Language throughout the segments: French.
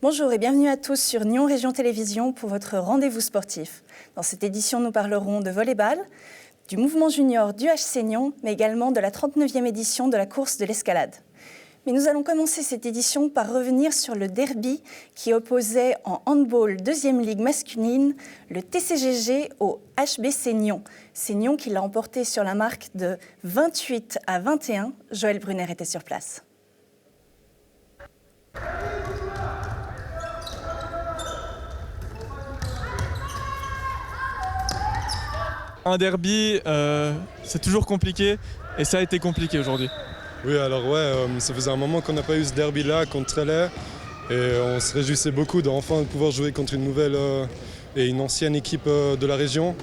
Bonjour et bienvenue à tous sur Nyon Région Télévision pour votre rendez-vous sportif. Dans cette édition, nous parlerons de volleyball, du mouvement junior du HC Nyon, mais également de la 39e édition de la course de l'escalade. Mais nous allons commencer cette édition par revenir sur le derby qui opposait en handball 2e ligue masculine le TCGG au HBC Nyon. C'est Nyon qui l'a emporté sur la marque de 28-21. Joël Brunner était sur place. Un derby, c'est toujours compliqué et ça a été compliqué aujourd'hui. Oui, alors ça faisait un moment qu'on n'a pas eu ce derby-là contre Trélay et on se réjouissait beaucoup d'enfin pouvoir jouer contre une nouvelle et une ancienne équipe de la région.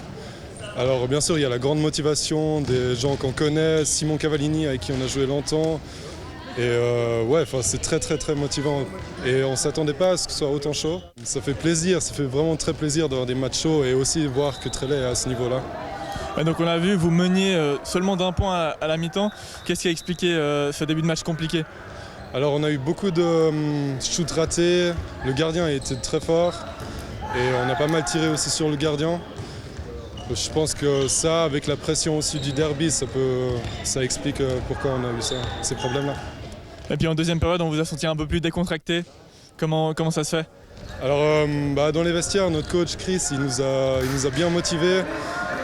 Alors bien sûr, il y a la grande motivation des gens qu'on connaît, Simon Cavallini avec qui on a joué longtemps. Et c'est très motivant et on ne s'attendait pas à ce que ce soit autant chaud. Ça fait plaisir, ça fait vraiment très plaisir d'avoir des matchs chauds et aussi voir que Trélay est à ce niveau-là. Et donc on a vu, vous meniez seulement d'un point à la mi-temps. Qu'est-ce qui a expliqué ce début de match compliqué? Alors on a eu beaucoup de shoots ratés, le gardien était très fort et on a pas mal tiré aussi sur le gardien. Je pense que ça, avec la pression aussi du derby, ça explique pourquoi on a eu ces problèmes-là. Et puis en deuxième période, on vous a senti un peu plus décontracté. Comment ça se fait? Alors dans les vestiaires, notre coach Chris, il nous a bien motivés.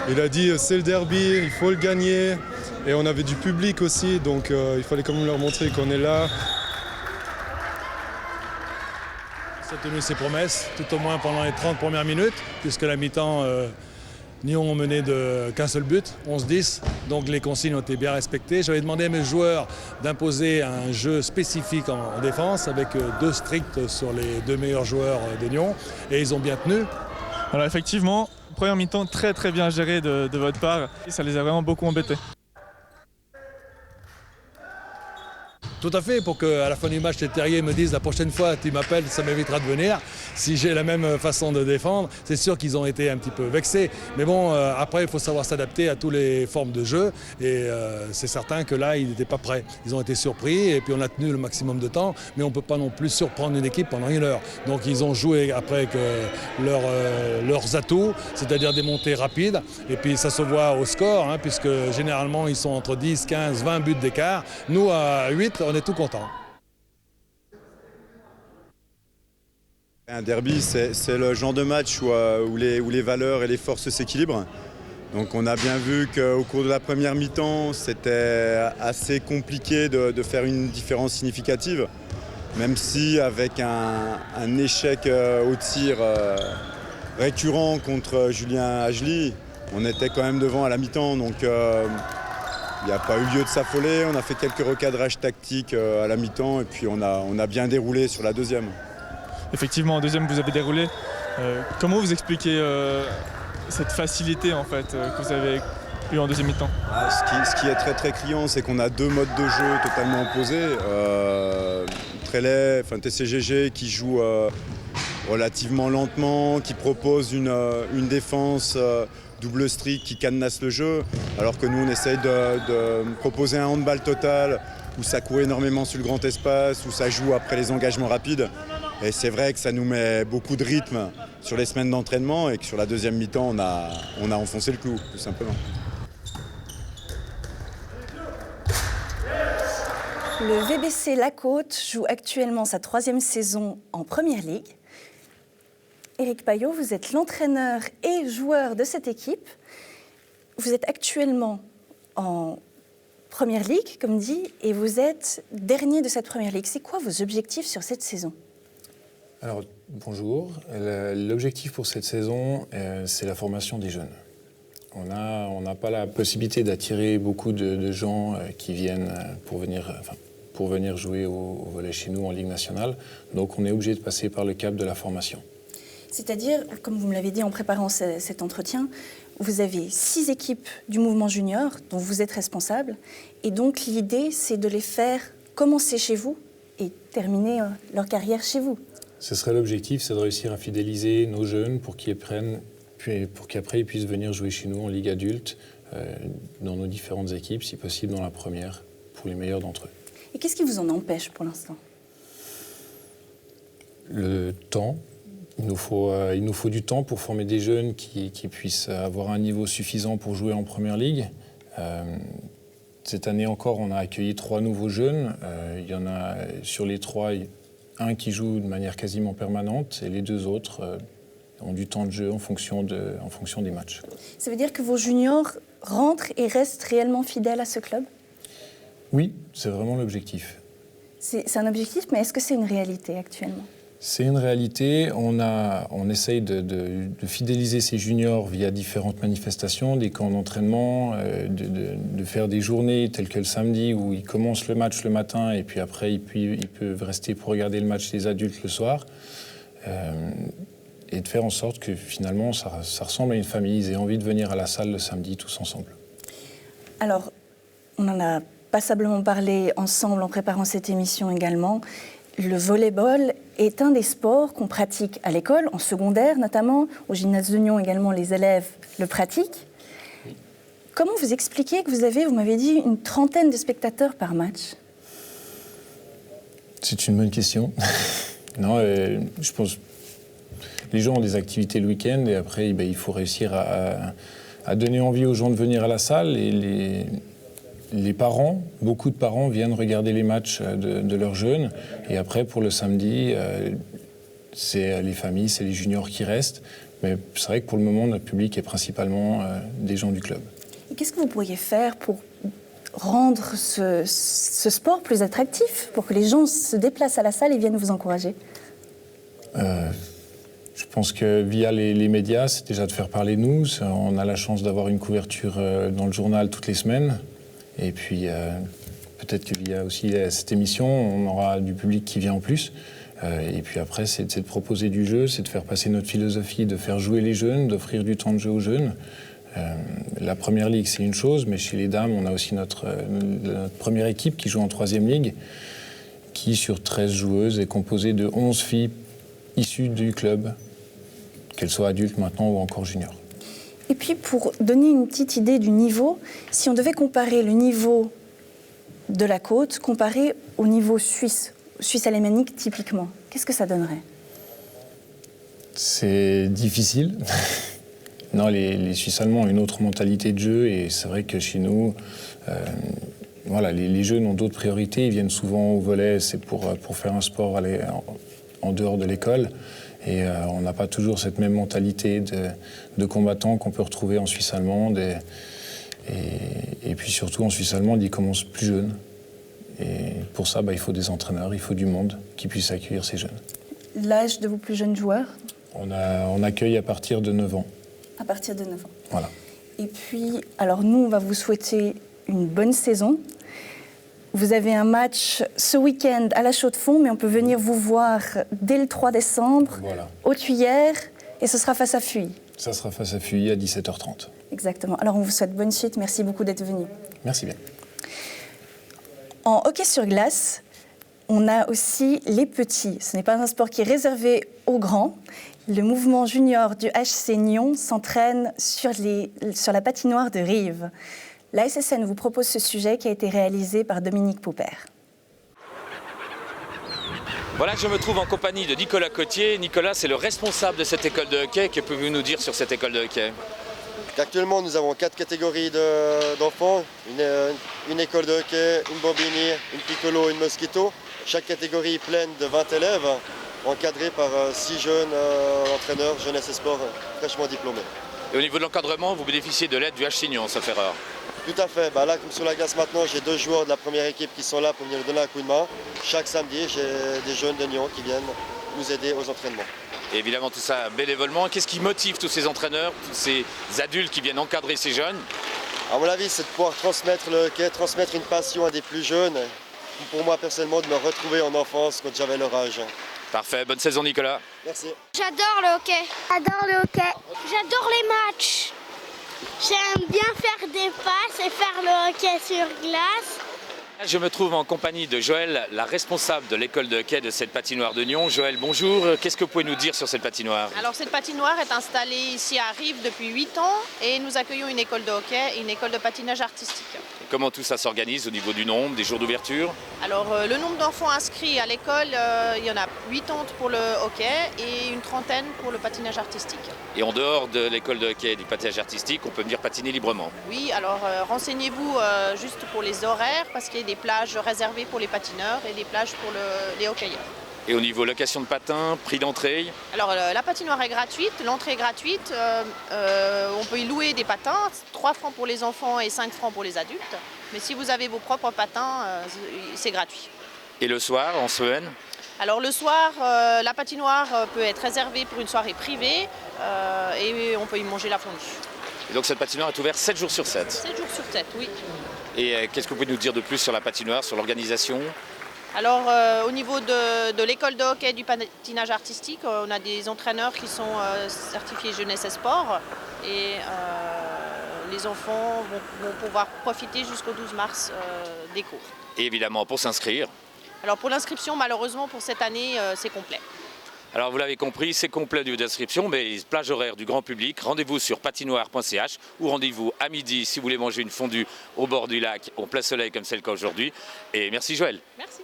Il a dit c'est le derby, il faut le gagner. Et on avait du public aussi, donc il fallait quand même leur montrer qu'on est là. Ça a tenu ses promesses, tout au moins pendant les 30 premières minutes, puisque la mi-temps, Nyon menait qu'un seul but, 11-10, donc les consignes ont été bien respectées. J'avais demandé à mes joueurs d'imposer un jeu spécifique en défense, avec 2 stricts sur les 2 meilleurs joueurs de Nyon, et ils ont bien tenu. Alors effectivement, première mi-temps très bien gérée de votre part, ça les a vraiment beaucoup embêtés. Tout à fait, pour qu'à la fin du match, les terriers me disent la prochaine fois tu m'appelles, ça m'évitera de venir. Si j'ai la même façon de défendre, c'est sûr qu'ils ont été un petit peu vexés. Mais bon, après, il faut savoir s'adapter à toutes les formes de jeu. Et c'est certain que là, ils n'étaient pas prêts. Ils ont été surpris et puis on a tenu le maximum de temps. Mais on ne peut pas non plus surprendre une équipe pendant 1 heure. Donc ils ont joué après leurs atouts, c'est-à-dire des montées rapides. Et puis ça se voit au score, puisque généralement, ils sont entre 10, 15, 20 buts d'écart. Nous, à 8, on est tout content. Un derby, c'est le genre de match où les valeurs et les forces s'équilibrent. Donc on a bien vu qu'au cours de la première mi-temps, c'était assez compliqué de faire une différence significative. Même si avec un échec au tir récurrent contre Julien Ageli, on était quand même devant à la mi-temps. Donc il n'y a pas eu lieu de s'affoler, on a fait quelques recadrages tactiques à la mi-temps et puis on a bien déroulé sur la deuxième. Effectivement, en deuxième, vous avez déroulé. Comment vous expliquez cette facilité en fait, que vous avez eue en deuxième mi-temps? Ce qui est très criant, c'est qu'on a 2 modes de jeu totalement opposés. Trélay, TCGG qui joue relativement lentement, qui propose une défense double strict qui cadenasse le jeu, alors que nous on essaye de proposer un handball total où ça court énormément sur le grand espace, où ça joue après les engagements rapides. Et c'est vrai que ça nous met beaucoup de rythme sur les semaines d'entraînement et que sur la deuxième mi-temps, on a enfoncé le clou, tout simplement. Le VBC La Côte joue actuellement sa 3e saison en Première Ligue. Éric Payot, vous êtes l'entraîneur et joueur de cette équipe. Vous êtes actuellement en Première Ligue, comme dit, et vous êtes dernier de cette Première Ligue. C'est quoi vos objectifs sur cette saison? Alors, bonjour. L'objectif pour cette saison, c'est la formation des jeunes. On n'a pas la possibilité d'attirer beaucoup de gens qui viennent pour venir jouer au volley chez nous en Ligue nationale. Donc, on est obligé de passer par le cap de la formation. C'est-à-dire, comme vous me l'avez dit en préparant cet entretien, vous avez 6 équipes du mouvement junior dont vous êtes responsable. Et donc, l'idée, c'est de les faire commencer chez vous et terminer leur carrière chez vous. Ce serait l'objectif, c'est de réussir à fidéliser nos jeunes pour qu'après ils puissent venir jouer chez nous en Ligue adulte, dans nos différentes équipes, si possible dans la première, pour les meilleurs d'entre eux. Et qu'est-ce qui vous en empêche pour l'instant? Le temps. Il nous faut du temps pour former des jeunes qui puissent avoir un niveau suffisant pour jouer en Première Ligue. Cette année encore, on a accueilli 3 nouveaux jeunes. Il y en a sur les 3, un qui joue de manière quasiment permanente et les 2 autres ont du temps de jeu en fonction des matchs. Ça veut dire que vos juniors rentrent et restent réellement fidèles à ce club? Oui, c'est vraiment l'objectif. C'est un objectif, mais est-ce que c'est une réalité actuellement? C'est une réalité. On essaye de fidéliser ces juniors via différentes manifestations, des camps d'entraînement, de faire des journées telles que le samedi où ils commencent le match le matin et puis après ils peuvent rester pour regarder le match des adultes le soir. Et de faire en sorte que finalement ça ressemble à une famille. Ils aient envie de venir à la salle le samedi tous ensemble. Alors, on en a passablement parlé ensemble en préparant cette émission également. Le volleyball est un des sports qu'on pratique à l'école, en secondaire notamment. Au gymnase de Nyon également, les élèves le pratiquent. Oui. Comment vous expliquez que vous m'avez dit, une trentaine de spectateurs par match? C'est une bonne question. Non, je pense que les gens ont des activités le week-end et après, il faut réussir à donner envie aux gens de venir à la salle. Et les parents, beaucoup de parents viennent regarder les matchs de leurs jeunes. Et après, pour le samedi, c'est les familles, c'est les juniors qui restent. Mais c'est vrai que pour le moment, notre public est principalement des gens du club. Et qu'est-ce que vous pourriez faire pour rendre ce sport plus attractif, pour que les gens se déplacent à la salle et viennent vous encourager? Je pense que via les médias, c'est déjà de faire parler de nous. On a la chance d'avoir une couverture dans le journal toutes les semaines. Et puis, peut-être que via aussi cette émission, on aura du public qui vient en plus. Et puis après, c'est de proposer du jeu, c'est de faire passer notre philosophie, de faire jouer les jeunes, d'offrir du temps de jeu aux jeunes. La Première Ligue, c'est une chose, mais chez les dames, on a aussi notre première équipe qui joue en 3e Ligue, qui, sur 13 joueuses, est composée de 11 filles issues du club, qu'elles soient adultes maintenant ou encore juniors. Et puis, pour donner une petite idée du niveau, si on devait comparer le niveau de la côte, comparé au niveau suisse alémanique typiquement, qu'est-ce que ça donnerait? C'est difficile. Non, les Suisses allemands ont une autre mentalité de jeu et c'est vrai que chez nous, les jeunes ont d'autres priorités. Ils viennent souvent au volley, c'est pour faire un sport en dehors de l'école. Et on n'a pas toujours cette même mentalité de combattants qu'on peut retrouver en Suisse allemande. Et puis surtout en Suisse allemande, ils commencent plus jeunes. Et pour ça, il faut des entraîneurs, il faut du monde qui puisse accueillir ces jeunes. L'âge de vos plus jeunes joueurs? On accueille à partir de 9 ans. À partir de 9 ans. Voilà. Et puis, alors nous, on va vous souhaiter une bonne saison. Vous avez un match ce week-end à la Chaux-de-Fonds, mais on peut venir vous voir dès le 3 décembre, voilà, au Thuillère, et ce sera face à Fuy. Ça sera face à Fuy à 17h30. Exactement. Alors on vous souhaite bonne suite. Merci beaucoup d'être venu. Merci bien. En hockey sur glace, on a aussi les petits. Ce n'est pas un sport qui est réservé aux grands. Le mouvement junior du HC Nyon s'entraîne sur la patinoire de Rives. La SSN vous propose ce sujet qui a été réalisé par Dominique Poupert. Voilà, je me trouve en compagnie de Nicolas Cotier. Nicolas, c'est le responsable de cette école de hockey. Que pouvez-vous nous dire sur cette école de hockey? Actuellement, nous avons 4 catégories d'enfants. Une école de hockey, une bambini, une piccolo, une mosquito. Chaque catégorie pleine de 20 élèves, encadrés par 6 jeunes entraîneurs jeunesse et sport fraîchement diplômés. Et au niveau de l'encadrement, vous bénéficiez de l'aide du HC Nyon, sauf erreur? Tout à fait. Là, comme sur la glace maintenant, j'ai 2 joueurs de la première équipe qui sont là pour venir nous donner un coup de main. Chaque samedi, j'ai des jeunes de Nyon qui viennent nous aider aux entraînements. Et évidemment, tout ça bénévolement. Qu'est-ce qui motive tous ces entraîneurs, tous ces adultes qui viennent encadrer ces jeunes? À mon avis, c'est de pouvoir transmettre le hockey, transmettre une passion à des plus jeunes. Pour moi, personnellement, de me retrouver en enfance quand j'avais leur âge. Parfait. Bonne saison, Nicolas. Merci. J'adore le hockey. J'adore le hockey. J'adore les matchs. J'aime bien faire des passes et faire le hockey sur glace. Je me trouve en compagnie de Joël, la responsable de l'école de hockey de cette patinoire de Nyon. Joël, bonjour. Qu'est-ce que vous pouvez nous dire sur cette patinoire? Alors, cette patinoire est installée ici à Rives depuis 8 ans et nous accueillons une école de hockey et une école de patinage artistique. Et Comment tout ça s'organise au niveau du nombre, des jours d'ouverture? Alors le nombre d'enfants inscrits à l'école, il y en a 80 pour le hockey et une trentaine pour le patinage artistique. Et en dehors de l'école de hockey et du patinage artistique, on peut venir patiner librement? Oui, alors renseignez-vous juste pour les horaires parce qu'il y a des plages réservées pour les patineurs et des plages pour les hockeyeurs. Et au niveau location de patins, prix d'entrée? Alors la patinoire est gratuite, l'entrée est gratuite, on peut y louer des patins, 3 francs pour les enfants et 5 francs pour les adultes. Mais si vous avez vos propres patins, c'est gratuit. Et le soir, en semaine? Alors le soir, la patinoire peut être réservée pour une soirée privée et on peut y manger la fondue. Et donc cette patinoire est ouverte 7 jours sur 7? 7 jours sur 7, oui. Et qu'est-ce que vous pouvez nous dire de plus sur la patinoire, sur l'organisation? Alors au niveau de l'école de hockey du patinage artistique, on a des entraîneurs qui sont certifiés jeunesse et sport et les enfants vont pouvoir profiter jusqu'au 12 mars des cours. Et évidemment, pour s'inscrire? Alors pour l'inscription, malheureusement pour cette année, c'est complet. Alors vous l'avez compris, c'est complet au niveau d'inscription, mais les plages horaires du grand public, rendez-vous sur patinoire.ch ou rendez-vous à midi si vous voulez manger une fondue au bord du lac, au plein soleil comme c'est le cas aujourd'hui. Et merci Joëlle. Merci.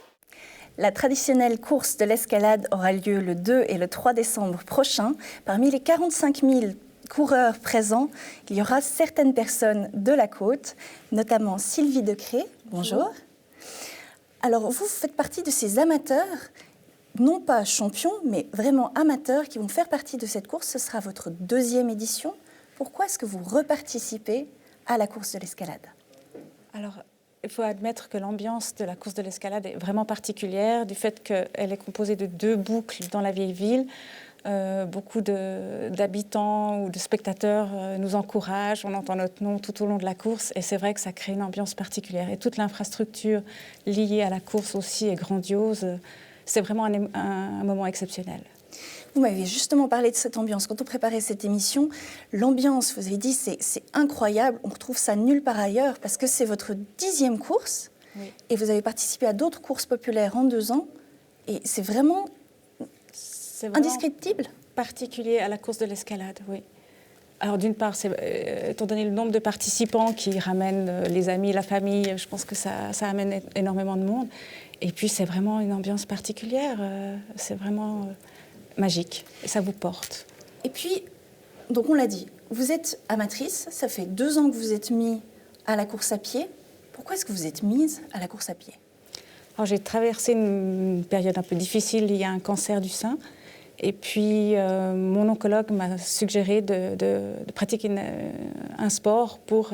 La traditionnelle course de l'escalade aura lieu le 2 et le 3 décembre prochain. Parmi les 45 000 coureurs présents, il y aura certaines personnes de la côte, notamment Sylvie Decré. Bonjour. Alors, vous faites partie de ces amateurs, non pas champions, mais vraiment amateurs qui vont faire partie de cette course. Ce sera votre 2e édition. Pourquoi est-ce que vous reparticipez à la course de l'escalade? Alors, il faut admettre que l'ambiance de la course de l'escalade est vraiment particulière, du fait qu'elle est composée de 2 boucles dans la vieille ville. Beaucoup d'habitants ou de spectateurs nous encouragent, on entend notre nom tout au long de la course et c'est vrai que ça crée une ambiance particulière. Et toute l'infrastructure liée à la course aussi est grandiose. C'est vraiment un moment exceptionnel. Vous m'avez justement parlé de cette ambiance. Quand on préparait cette émission, l'ambiance, vous avez dit, c'est incroyable. On retrouve ça nulle part ailleurs parce que c'est votre 10e course. Oui. Et vous avez participé à d'autres courses populaires en 2 ans. Et c'est vraiment indescriptible. Particulier à la course de l'escalade, oui. Alors d'une part, étant donné le nombre de participants qui ramènent les amis, la famille, je pense que ça amène énormément de monde. Et puis c'est vraiment une ambiance particulière. C'est vraiment magique et ça vous porte. Et puis, donc on l'a dit, vous êtes amatrice, ça fait 2 ans que vous êtes mis à la course à pied. Pourquoi est-ce que vous êtes mise à la course à pied? Alors j'ai traversé une période un peu difficile liée à un cancer du sein. Et puis mon oncologue m'a suggéré de pratiquer un sport pour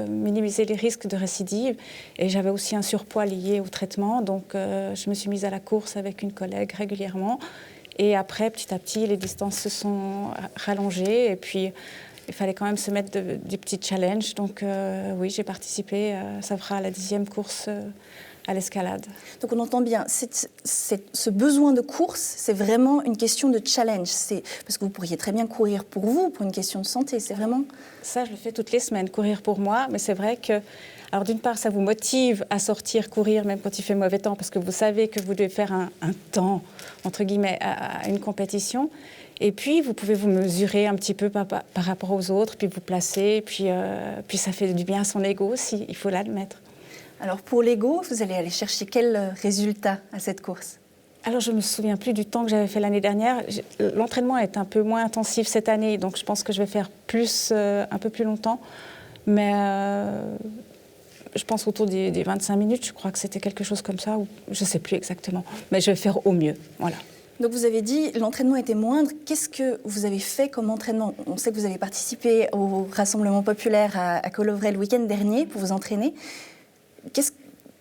minimiser les risques de récidive. Et j'avais aussi un surpoids lié au traitement, donc je me suis mise à la course avec une collègue régulièrement. Et après, petit à petit, les distances se sont rallongées et puis il fallait quand même se mettre des petits challenges. Donc oui, j'ai participé, ça fera la 10e course à l'escalade. Donc on entend bien, ce besoin de course, c'est vraiment une question de challenge. Parce que vous pourriez très bien courir pour vous, pour une question de santé, c'est vraiment... Ça, je le fais toutes les semaines, courir pour moi, mais c'est vrai que... Alors d'une part, ça vous motive à sortir, courir, même quand il fait mauvais temps, parce que vous savez que vous devez faire un temps, entre guillemets, à une compétition. Et puis, vous pouvez vous mesurer un petit peu par rapport aux autres, puis vous placer, puis ça fait du bien à son ego aussi, il faut l'admettre. Alors pour l'ego, vous allez aller chercher quel résultat à cette course? Alors je ne me souviens plus du temps que j'avais fait l'année dernière. L'entraînement est un peu moins intensif cette année, donc je pense que je vais faire un peu plus longtemps. Mais je pense autour des 25 minutes, je crois que c'était quelque chose comme ça, ou je ne sais plus exactement. Mais je vais faire au mieux, voilà. Donc vous avez dit l'entraînement était moindre. Qu'est-ce que vous avez fait comme entraînement? On sait que vous avez participé au rassemblement populaire à Colovray le week-end dernier pour vous entraîner.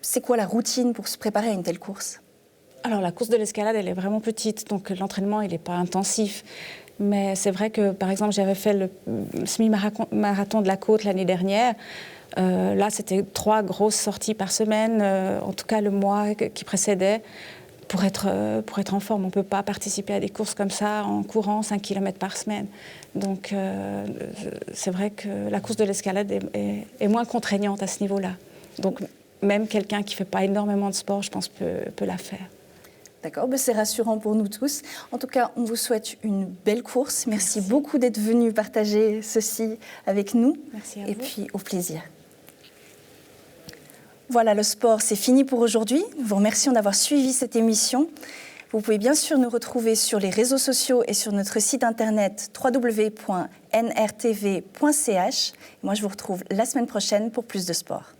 C'est quoi la routine pour se préparer à une telle course? Alors la course de l'escalade, elle est vraiment petite, donc l'entraînement, il n'est pas intensif. Mais c'est vrai que, par exemple, j'avais fait le semi-marathon de la Côte l'année dernière. Là, c'était 3 grosses sorties par semaine, en tout cas le mois qui précédait. Pour être en forme, on ne peut pas participer à des courses comme ça en courant 5 km par semaine. Donc c'est vrai que la course de l'escalade est moins contraignante à ce niveau-là. Donc même quelqu'un qui ne fait pas énormément de sport, je pense, peut la faire. D'accord, c'est rassurant pour nous tous. En tout cas, on vous souhaite une belle course. Merci beaucoup d'être venu partager ceci avec nous. Merci à vous. Et puis, au plaisir. Voilà, le sport, c'est fini pour aujourd'hui. Nous vous remercions d'avoir suivi cette émission. Vous pouvez bien sûr nous retrouver sur les réseaux sociaux et sur notre site internet www.nrtv.ch. Moi, je vous retrouve la semaine prochaine pour plus de sport.